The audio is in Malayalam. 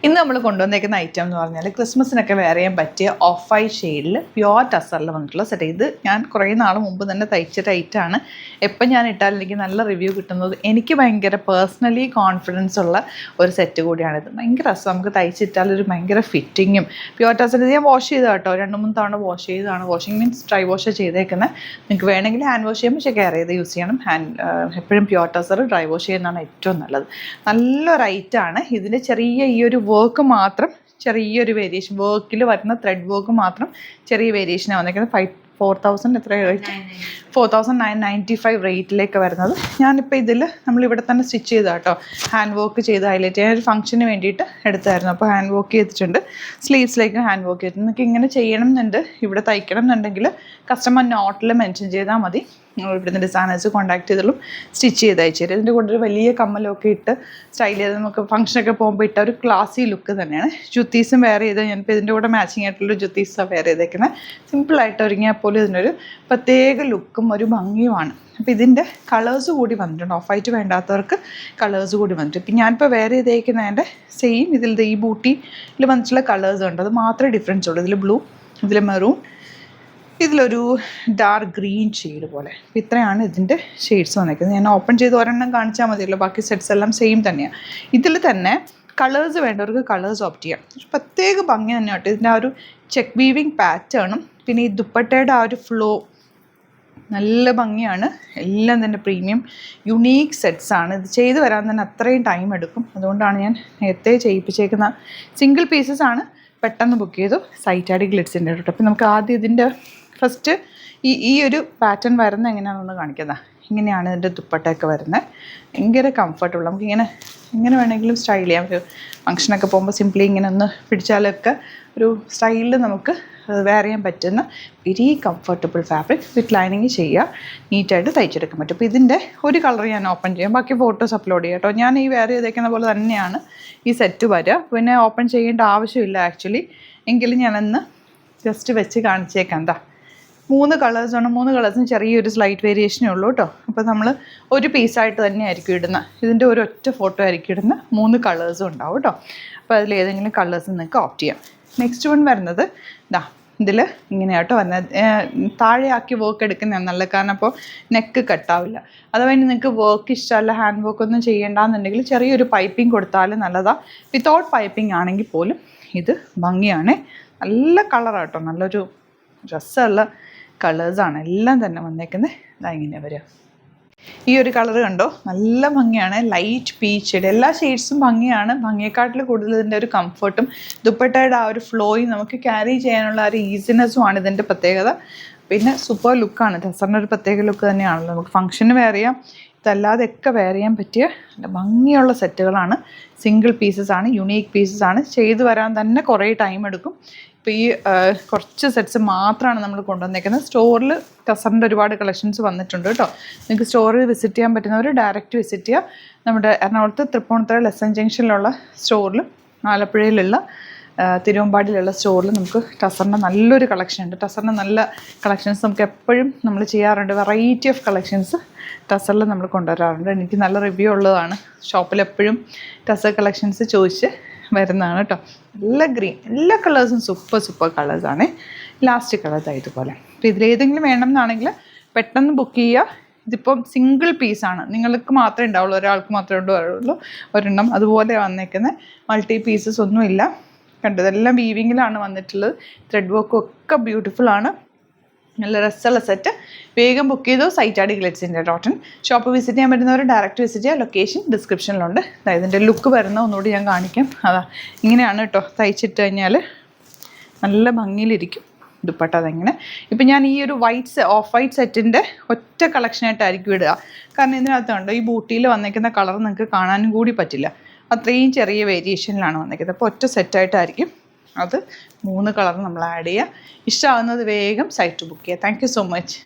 ഇന്ന് നമ്മൾ കൊണ്ടുവന്നേക്കുന്ന ഐറ്റം എന്ന് പറഞ്ഞാൽ ക്രിസ്മസിനൊക്കെ വെയർ ചെയ്യാൻ പറ്റിയ ഓഫ് വൈറ്റ് ഷെയ്ഡിൽ പ്യുവർ ടസറിൽ വന്നിട്ടുള്ള സെറ്റ്. ഇത് ഞാൻ കുറേ നാൾ മുമ്പ് തന്നെ തയ്ച്ചിട്ട് ഐറ്റമാണ്. എപ്പം ഞാൻ ഇട്ടാൽ എനിക്ക് നല്ല റിവ്യൂ കിട്ടുന്നത്, എനിക്ക് ഭയങ്കര പേഴ്സണലി കോൺഫിഡൻസ് ഉള്ള ഒരു സെറ്റ് കൂടിയാണിത്. ഭയങ്കര രസം, നമുക്ക് തയ്ച്ചിട്ടാൽ ഒരു ഭയങ്കര ഫിറ്റിങ്ങും. പ്യുവർ ടസർ ഞാൻ വാഷ് ചെയ്ത് കേട്ടോ, 2-3 തവണ വാഷ് ചെയ്തതാണ്. വാഷിംഗ് മീൻസ് ഡ്രൈ വാഷ് ചെയ്തേക്കുന്നത്. നിങ്ങൾക്ക് വേണമെങ്കിൽ ഹാൻഡ് വാഷ് ചെയ്യുമ്പോൾ പക്ഷേ കെയർ ചെയ്ത് യൂസ് ചെയ്യണം. എപ്പോഴും പ്യുവർ ടസർ ഡ്രൈ വാഷ് ചെയ്യുന്നതാണ് ഏറ്റവും നല്ലത്. നല്ലൊരു ഐറ്റമാണ്. ഇതിൻ്റെ ചെറിയ ഈ ഒരു വർക്ക് മാത്രം ചെറിയൊരു വേരിയേഷൻ, വർക്കിൽ വരുന്ന ത്രെഡ് വർക്ക് മാത്രം ചെറിയ വേരിയേഷനാണ് വന്നിരിക്കുന്നത്. 4,000 എത്ര റേറ്റ്? 4,995 റേറ്റിലേക്ക് വരുന്നത്. ഞാനിപ്പോൾ ഇതിൽ നമ്മളിവിടെ തന്നെ സ്റ്റിച്ച് ചെയ്താൽ കേട്ടോ, ഹാൻഡ് വർക്ക് ചെയ്ത് ഹൈലൈറ്റ് ചെയ്യാൻ ഒരു ഫംഗ്ഷന് വേണ്ടിയിട്ട് എടുത്തായിരുന്നു. അപ്പോൾ ഹാൻഡ് വർക്ക് ചെയ്തിട്ടുണ്ട്, സ്ലീവ്സിലേക്ക് ഹാൻഡ് വർക്ക് ചെയ്തിട്ടുണ്ട്. നിങ്ങൾക്ക് ഇങ്ങനെ ചെയ്യണം എന്നുണ്ട്, ഇവിടെ തയ്ക്കണം എന്നുണ്ടെങ്കിൽ കസ്റ്റമർ നോട്ടിൽ മെൻഷൻ ചെയ്താൽ മതി. ഇവിടുന്ന് ഡിസൈനേഴ്സ് കോൺടാക്ട് ചെയ്തോളും, സ്റ്റിച്ച് ചെയ്ത് അയച്ചു തരും. ഇതിൻ്റെ കൂടെ ഒരു വലിയ കമ്മലൊക്കെ ഇട്ട് സ്റ്റൈൽ ചെയ്ത് നമുക്ക് ഫംഗ്ഷനൊക്കെ പോകുമ്പോൾ ഇട്ട ഒരു ക്ലാസി ലുക്ക് തന്നെയാണ്. ജുത്തീസും വെയർ ചെയ്ത് ഞാനിപ്പോൾ ഇതിൻ്റെ കൂടെ മാച്ചിങ് ആയിട്ടുള്ള ജുത്തീസാണ് വെയർ ചെയ്തേക്കുന്നത്. സിമ്പിളായിട്ട് ഒരുങ്ങിയാൽ പോലും ഇതിനൊരു പ്രത്യേക ലുക്കും ഒരു ഭംഗിയുമാണ്. അപ്പോൾ ഇതിൻ്റെ കളേഴ്സ് കൂടി വന്നിട്ടുണ്ട്. ഓഫ് വൈറ്റ് വേണ്ടാത്തവർക്ക് കളേഴ്സ് കൂടി വന്നിട്ടുണ്ട്. ഇപ്പം ഞാനിപ്പോൾ വെയർ ചെയ്തേക്കുന്നതിൻ്റെ സെയിം ഇതിൽ ഈ ബൂട്ടിയിൽ വന്നിട്ടുള്ള കളേഴ്സ് ഉണ്ട്, അത് മാത്രമേ ഡിഫറൻസ് ഉള്ളൂ. ഇതിൽ ബ്ലൂ, ഇതിൽ മെറൂൺ, ഇതിലൊരു ഡാർക്ക് ഗ്രീൻ ഷെയ്ഡ് പോലെ. അപ്പോൾ ഇത്രയാണ് ഇതിൻ്റെ ഷെയ്ഡ്സ് വന്നിരിക്കുന്നത്. ഞാൻ ഓപ്പൺ ചെയ്ത് ഒരെണ്ണം കാണിച്ചാൽ മതിയല്ലോ, ബാക്കി സെറ്റ്സ് എല്ലാം സെയിം തന്നെയാണ്. ഇതിൽ തന്നെ കളേഴ്സ് വേണ്ടവർക്ക് കളേഴ്സ് ഓപ്റ്റ് ചെയ്യാം. പ്രത്യേക ഭംഗി തന്നെ കേട്ടോ ഇതിൻ്റെ ആ ഒരു ചെക്ക് വീവിങ് പാറ്റേണും പിന്നെ ഈ ദുപ്പട്ടയുടെ ആ ഒരു ഫ്ലോ നല്ല ഭംഗിയാണ്. എല്ലാം തന്നെ പ്രീമിയം യുണീക്ക് സെറ്റ്സാണ്. ഇത് ചെയ്ത് വരാൻ തന്നെ അത്രയും ടൈം എടുക്കും. അതുകൊണ്ടാണ് ഞാൻ നേരത്തെ ചെയ്യിപ്പിച്ചേക്കുന്ന സിംഗിൾ പീസസ് ആണ്. പെട്ടെന്ന് ബുക്ക് ചെയ്തു. സൈറ്റാഡി ഗ്ലിറ്റ്സിൻ്റെ കേട്ടോ. അപ്പോൾ നമുക്ക് ആദ്യം ഇതിൻ്റെ ഫസ്റ്റ് ഈ ഒരു പാറ്റേൺ വരുന്നത് എങ്ങനെയാണെന്ന് കാണിക്കുന്നത്. ഇങ്ങനെയാണ് ഇതിൻ്റെ ദുപ്പട്ടയൊക്കെ വരുന്നത്. ഭയങ്കര കംഫർട്ടബിൾ. നമുക്കിങ്ങനെ എങ്ങനെ വേണമെങ്കിലും സ്റ്റൈൽ ചെയ്യാം. ഒരു ഫംഗ്ഷനൊക്കെ പോകുമ്പോൾ സിംപ്ലി ഇങ്ങനെ ഒന്ന് പിടിച്ചാലൊക്കെ ഒരു സ്റ്റൈലിൽ നമുക്ക് വെയർ ചെയ്യാൻ പറ്റുന്ന very comfortable fabric. With lining ചെയ്യുക, നീറ്റായിട്ട് തയ്ച്ചെടുക്കാൻ പറ്റും. അപ്പോൾ ഇതിൻ്റെ ഒരു കളർ ഞാൻ ഓപ്പൺ ചെയ്യാം, ബാക്കി ഫോട്ടോസ് അപ്ലോഡ് ചെയ്യാം കേട്ടോ. ഞാൻ ഈ വെയർ ചെയ്തേക്കുന്ന പോലെ തന്നെയാണ് ഈ സെറ്റ് വരിക. പിന്നെ ഓപ്പൺ ചെയ്യേണ്ട ആവശ്യമില്ല ആക്ച്വലി. എങ്കിലും ഞാനൊന്ന് ജസ്റ്റ് വെച്ച് കാണിച്ചേക്കാം. എന്താ 3 കളേഴ്സാണ്. 3 കളേഴ്സിന് ചെറിയൊരു സ്ലൈറ്റ് വേരിയേഷനേ ഉള്ളൂ കേട്ടോ. അപ്പോൾ നമ്മൾ ഒരു പീസായിട്ട് തന്നെ ആയിരിക്കും ഇടുന്നത്. ഇതിൻ്റെ ഒരു ഒറ്റ ഫോട്ടോ ആയിരിക്കും ഇടുന്ന. 3 കളേഴ്സും ഉണ്ടാവും കേട്ടോ. അപ്പോൾ അതിൽ ഏതെങ്കിലും കളേഴ്സ് നിങ്ങൾക്ക് ഓപ്റ്റ് ചെയ്യാം. നെക്സ്റ്റ് വൺ വരുന്നത് ഇതാ, ഇതിൽ ഇങ്ങനെയാട്ടോ വരുന്നത്. താഴെയാക്കി വർക്ക് എടുക്കുന്നതാണ് നല്ലത്, കാരണം അപ്പോൾ നെക്ക് കട്ടാവില്ല. അതുപോലെ നിങ്ങൾക്ക് വർക്ക് ഇഷ്ടമല്ല, ഹാൻഡ് വർക്ക് ഒന്നും ചെയ്യേണ്ടെന്നുണ്ടെങ്കിൽ ചെറിയൊരു പൈപ്പിംഗ് കൊടുത്താൽ നല്ലതാണ്. വിത്തൗട്ട് പൈപ്പിംഗ് ആണെങ്കിൽ പോലും ഇത് ഭംഗിയാണ്. നല്ല കളറാട്ടോ, നല്ലൊരു രസമുള്ള കളേഴ്സാണ് എല്ലാം തന്നെ വന്നേക്കുന്നത്. ഇതാ ഇങ്ങനെ വരിക. ഈ ഒരു കളർ കണ്ടോ, നല്ല ഭംഗിയാണ്. Light peach shade. എല്ലാ ഷെയ്ഡ്സും ഭംഗിയാണ്. ഭംഗിയെക്കാട്ടിൽ കൂടുതൽ ഇതിൻ്റെ ഒരു കംഫർട്ടും ദുപ്പട്ടയുടെ ആ ഒരു ഫ്ലോയും നമുക്ക് ക്യാരി ചെയ്യാനുള്ള ആ ഒരു ഈസിനെസ്സും ആണ് ഇതിൻ്റെ പ്രത്യേകത. പിന്നെ സൂപ്പർ ലുക്കാണ്. ടസറിൻ്റെ ഒരു പ്രത്യേക ലുക്ക് തന്നെയാണല്ലോ. നമുക്ക് ഫംഗ്ഷന് വെയർ ചെയ്യാം, ഇതല്ലാതെയൊക്കെ വെയർ ചെയ്യാൻ പറ്റിയ ഭംഗിയുള്ള സെറ്റുകളാണ്. സിംഗിൾ പീസസ് ആണ്, യുണീക്ക് പീസസ് ആണ്. ചെയ്തു വരാൻ തന്നെ കുറേ ടൈം എടുക്കും. ഇപ്പോൾ ഈ കുറച്ച് സെറ്റ്സ് മാത്രമാണ് നമ്മൾ കൊണ്ടുവന്നേക്കുന്നത്. സ്റ്റോറിൽ ടസറിൻ്റെ ഒരുപാട് കളക്ഷൻസ് വന്നിട്ടുണ്ട് കേട്ടോ. നിങ്ങൾക്ക് സ്റ്റോറിൽ വിസിറ്റ് ചെയ്യാൻ പറ്റുന്നവർ ഡയറക്റ്റ് വിസിറ്റ് ചെയ്യുക. നമ്മുടെ എറണാകുളത്ത് തൃപ്പൂണിത്തുറ ലെസൺ ജംഗ്ഷനിലുള്ള സ്റ്റോറിലും ആലപ്പുഴയിലുള്ള തിരുവമ്പാടിയിലുള്ള സ്റ്റോറിൽ നമുക്ക് ടസറിൻ്റെ നല്ലൊരു കളക്ഷൻ ഉണ്ട്. ടസറിൻ്റെ നല്ല കളക്ഷൻസ് നമുക്ക് എപ്പോഴും നമ്മൾ ചെയ്യാറുണ്ട്. വെറൈറ്റി ഓഫ് കളക്ഷൻസ് ടസറിൽ നമ്മൾ കൊണ്ടുവരാറുണ്ട്. എനിക്ക് നല്ല റിവ്യൂ ഉള്ളതാണ്. ഷോപ്പിൽ എപ്പോഴും ടസർ കളക്ഷൻസ് ചോദിച്ച് വരുന്നതാണ് കേട്ടോ. നല്ല ഗ്രീൻ, എല്ലാ കളേഴ്സും സൂപ്പർ കളേഴ്സാണ്. ലാസ്റ്റ് കളേഴ്സ് ഇതുപോലെ. അപ്പോൾ ഇതിലേതെങ്കിലും വേണം എന്നാണെങ്കിൽ പെട്ടെന്ന് ബുക്ക് ചെയ്യുക. ഇതിപ്പം സിംഗിൾ പീസാണ്, നിങ്ങൾക്ക് മാത്രമേ ഉണ്ടാവുള്ളൂ, ഒരാൾക്ക് മാത്രമേ ഉണ്ടാവുള്ളൂ ഒരെണ്ണം. അതുപോലെ വന്നേക്കുന്നത് മൾട്ടി പീസസ് ഒന്നുമില്ല. കണ്ടു, ഇതെല്ലാം വീവിങ്ങിലാണ് വന്നിട്ടുള്ളത്. ത്രെഡ് വർക്കും ഒക്കെ ബ്യൂട്ടിഫുൾ ആണ്. നല്ല രസമുള്ള സെറ്റ്. വേഗം ബുക്ക് ചെയ്തു. സൈറ്റാഡി ഗ്ലിറ്റ്സിൻ്റെ .in. ഷോപ്പ് വിസിറ്റ് ചെയ്യാൻ പറ്റുന്നവർ ഡയറക്റ്റ് വിസിറ്റ് ചെയ്യുക. ലൊക്കേഷൻ ഡിസ്ക്രിപ്ഷനിലുണ്ട്. ഇതിൻ്റെ ലുക്ക് വരുന്ന ഒന്നുകൂടി ഞാൻ കാണിക്കാം. അതാ ഇങ്ങനെയാണ് കേട്ടോ. തയ്ച്ചിട്ട് കഴിഞ്ഞാൽ നല്ല ഭംഗിയിലിരിക്കും ദുപ്പട്ട. അതെങ്ങനെ ഇപ്പം ഞാൻ ഈ ഒരു ഓഫ് വൈറ്റ് സെറ്റിൻ്റെ ഒറ്റ കളക്ഷനായിട്ടായിരിക്കും ഇടുക. കാരണം ഇതിനകത്ത് കണ്ടോ, ഈ ബൂട്ടിയിൽ വന്നേക്കുന്ന കളർ നിങ്ങൾക്ക് കാണാനും കൂടി പറ്റില്ല. അത്രയും ചെറിയ വേരിയേഷനിലാണ് വന്നേക്കുന്നത്. അപ്പോൾ ഒറ്റ സെറ്റായിട്ടായിരിക്കും അത്. 3 കളർ നമ്മൾ ആഡ് ചെയ്യുക. ഇഷ്ടമാകുന്നത് വേഗം സൈറ്റ് ബുക്ക് ചെയ്യുക. Thank you so much.